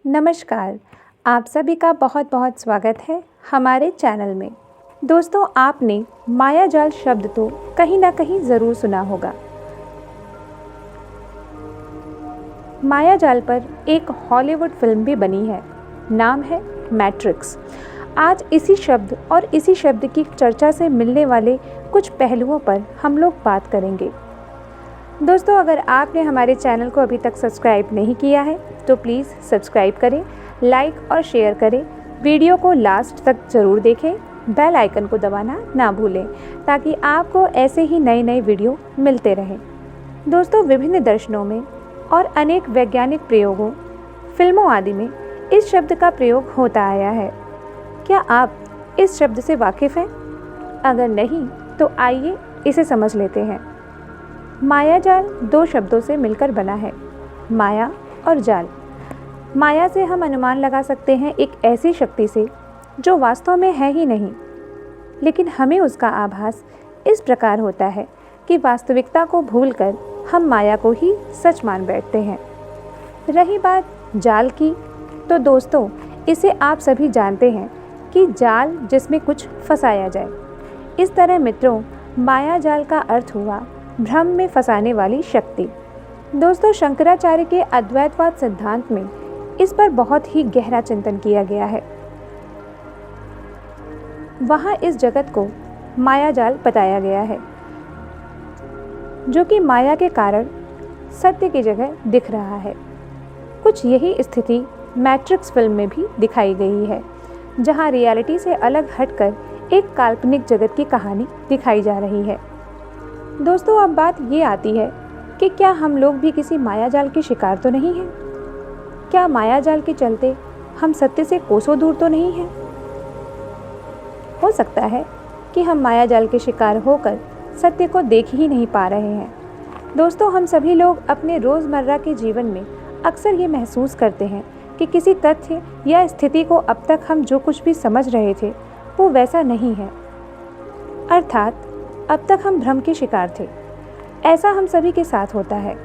नमस्कार, आप सभी का बहुत बहुत स्वागत है हमारे चैनल में। दोस्तों, आपने मायाजाल शब्द तो कहीं ना कहीं ज़रूर सुना होगा। मायाजाल पर एक हॉलीवुड फिल्म भी बनी है, नाम है मैट्रिक्स। आज इसी शब्द और इसी शब्द की चर्चा से मिलने वाले कुछ पहलुओं पर हम लोग बात करेंगे। दोस्तों, अगर आपने हमारे चैनल को अभी तक सब्सक्राइब नहीं किया है तो प्लीज़ सब्सक्राइब करें, लाइक और शेयर करें, वीडियो को लास्ट तक ज़रूर देखें, बेल आइकन को दबाना ना भूलें ताकि आपको ऐसे ही नए नए वीडियो मिलते रहें। दोस्तों, विभिन्न दर्शनों में और अनेक वैज्ञानिक प्रयोगों, फिल्मों आदि में इस शब्द का प्रयोग होता आया है। क्या आप इस शब्द से वाकिफ़ हैं? अगर नहीं तो आइए इसे समझ लेते हैं। मायाजाल दो शब्दों से मिलकर बना है, माया और जाल। माया से हम अनुमान लगा सकते हैं एक ऐसी शक्ति से जो वास्तव में है ही नहीं, लेकिन हमें उसका आभास इस प्रकार होता है कि वास्तविकता को भूलकर हम माया को ही सच मान बैठते हैं। रही बात जाल की, तो दोस्तों इसे आप सभी जानते हैं कि जाल जिसमें कुछ फंसाया जाए। इस तरह मित्रों, माया जाल का अर्थ हुआ भ्रम में फंसाने वाली शक्ति। दोस्तों, शंकराचार्य के अद्वैतवाद सिद्धांत में इस पर बहुत ही गहरा चिंतन किया गया है। वहाँ इस जगत को मायाजाल बताया गया है, जो कि माया के कारण सत्य की जगह दिख रहा है। कुछ यही स्थिति मैट्रिक्स फिल्म में भी दिखाई गई है, जहाँ रियलिटी से अलग हटकर एक काल्पनिक जगत की कहानी दिखाई जा रही है। दोस्तों, अब बात ये आती है कि क्या हम लोग भी किसी मायाजाल के शिकार तो नहीं हैं? क्या मायाजाल के चलते हम सत्य से कोसों दूर तो नहीं हैं? हो सकता है कि हम मायाजाल के शिकार होकर सत्य को देख ही नहीं पा रहे हैं। दोस्तों, हम सभी लोग अपने रोज़मर्रा के जीवन में अक्सर ये महसूस करते हैं कि किसी तथ्य या स्थिति को अब तक हम जो कुछ भी समझ रहे थे वो वैसा नहीं है, अर्थात अब तक हम भ्रम के शिकार थे। ऐसा हम सभी के साथ होता है।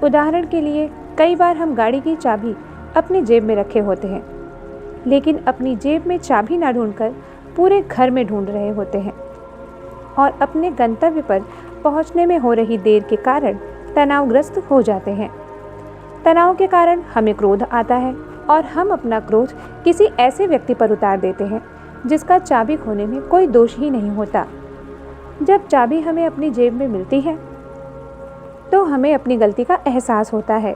उदाहरण के लिए, कई बार हम गाड़ी की चाबी अपनी जेब में रखे होते हैं, लेकिन अपनी जेब में चाबी ना ढूंढकर पूरे घर में ढूंढ रहे होते हैं और अपने गंतव्य पर पहुंचने में हो रही देर के कारण तनावग्रस्त हो जाते हैं। तनाव के कारण हमें क्रोध आता है और हम अपना क्रोध किसी ऐसे व्यक्ति पर उतार देते हैं जिसका चाबी खोने में कोई दोष ही नहीं होता। जब चाबी हमें अपनी जेब में मिलती है तो हमें अपनी गलती का एहसास होता है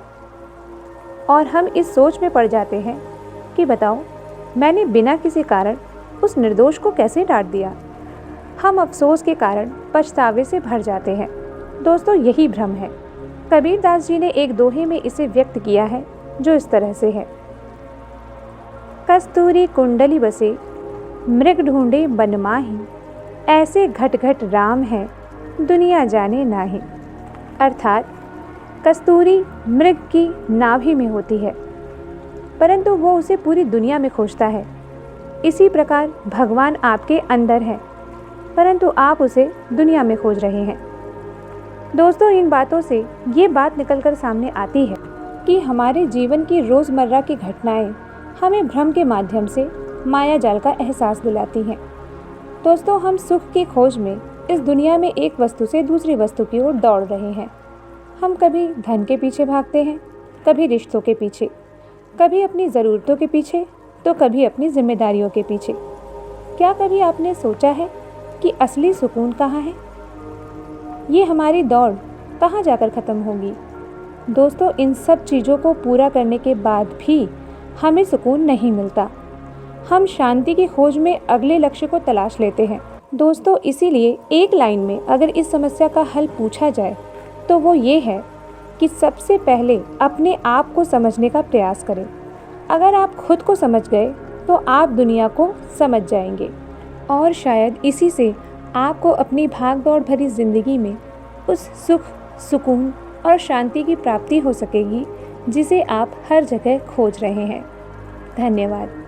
और हम इस सोच में पड़ जाते हैं कि बताओ, मैंने बिना किसी कारण उस निर्दोष को कैसे डांट दिया। हम अफसोस के कारण पछतावे से भर जाते हैं। दोस्तों, यही भ्रम है। कबीरदास जी ने एक दोहे में इसे व्यक्त किया है, जो इस तरह से है। कस्तूरी कुंडली बसे मृग ढूंढे बन माही, ऐसे घट घट राम है दुनिया जाने नाही। अर्थात कस्तूरी मृग की नाभि में होती है, परंतु वो उसे पूरी दुनिया में खोजता है। इसी प्रकार भगवान आपके अंदर है, परंतु आप उसे दुनिया में खोज रहे हैं। दोस्तों, इन बातों से ये बात निकलकर सामने आती है कि हमारे जीवन की रोज़मर्रा की घटनाएं हमें भ्रम के माध्यम से मायाजाल का एहसास दिलाती हैं। दोस्तों, हम सुख की खोज में इस दुनिया में एक वस्तु से दूसरी वस्तु की ओर दौड़ रहे हैं। हम कभी धन के पीछे भागते हैं, कभी रिश्तों के पीछे, कभी अपनी ज़रूरतों के पीछे, तो कभी अपनी जिम्मेदारियों के पीछे। क्या कभी आपने सोचा है कि असली सुकून कहाँ है? ये हमारी दौड़ कहाँ जाकर ख़त्म होगी? दोस्तों, इन सब चीज़ों को पूरा करने के बाद भी हमें सुकून नहीं मिलता। हम शांति की खोज में अगले लक्ष्य को तलाश लेते हैं। दोस्तों, इसीलिए एक लाइन में अगर इस समस्या का हल पूछा जाए तो वो ये है कि सबसे पहले अपने आप को समझने का प्रयास करें। अगर आप खुद को समझ गए तो आप दुनिया को समझ जाएंगे और शायद इसी से आपको अपनी भाग दौड़ भरी ज़िंदगी में उस सुख, सुकून और शांति की प्राप्ति हो सकेगी जिसे आप हर जगह खोज रहे हैं। धन्यवाद।